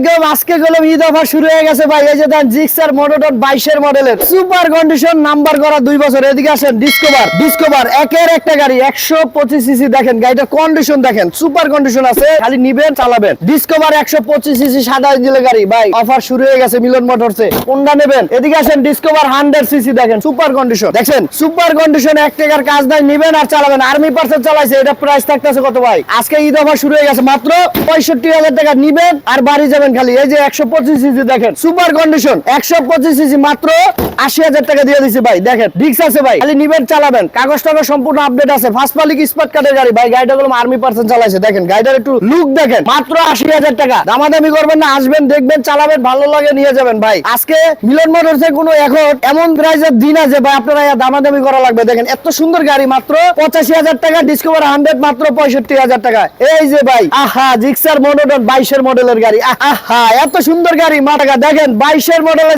আলাইকুম। আজকে গেলাম ঈদ অফার শুরু হয়ে গেছে ভাই। এই যে দেন জিক্সার মোটোটন 22 এর মডেলের সুপার কন্ডিশন, নাম্বার করা 2 বছর। এদিকে আসেন, ডিসকভার একের একটা গাড়ি 125 সিসি। দেখেন গাড়িটার কন্ডিশন দেখেন, সুপার কন্ডিশন আছে, খালি নিবেন চালাবেন। ডিসকভার 125 সিসি সাদা ইঞ্জিনের গাড়ি ভাই, অফার শুরু হয়ে গেছে মিলন মোটরসে। কোনটা নেবেন? এদিকে আসেন, ডিসকভার 100 সিসি দেখেন, সুপার কন্ডিশন। দেখেন সুপার কন্ডিশন, 1 টাকার কাজ নাই, নিবেন আর চালাবেন। আর্মি পার্সেল চালাইছে, এটা প্রাইস থাকতেছে কত ভাই? আজকে ঈদ অফার শুরু হয়ে গেছে, মাত্র 65,000 টাকা নিবেন আর বাড়ি যাবেন খালি। এই যে 125 সিসি দেখেন, সুপার কন্ডিশন 125 সিসি, মাত্র 80,000 টাকা দিয়ে দিছি ভাই। দেখেন ডিক্স আছে ভাই, খালি নিবেন চালাবেন। কাগজ টাগজ সম্পূর্ণ আপডেট আছে, ফার্স্ট মালিক স্পট কার্ডের গাড়ি ভাই। গাড়িটা গুলো আর্মি পার্সন চালাইছে। দেখেন গাড়িটার একটু লুক দেখেন, মাত্র 80,000 টাকা। দামাদামি করবেন না, আসবেন দেখবেন চালাবেন, ভালো লাগে নিয়ে যাবেন ভাই। আজকে মিলন মোটরসে কোনো এখন এমন প্রাইসের দিন আছে ভাই, আপনারা দামাদামি করা লাগবে। দেখেন এত সুন্দর গাড়ি, মাত্র 85,000 টাকা। ডিসকভার 100 মাত্র 65,000 টাকা। এই যে ভাই, আহা জিক্সার মোটোটন 22 এর মডেলের গাড়ি, আহা এত সুন্দর গাড়ি। মা টাকা দেখেন 22 এর মডেলের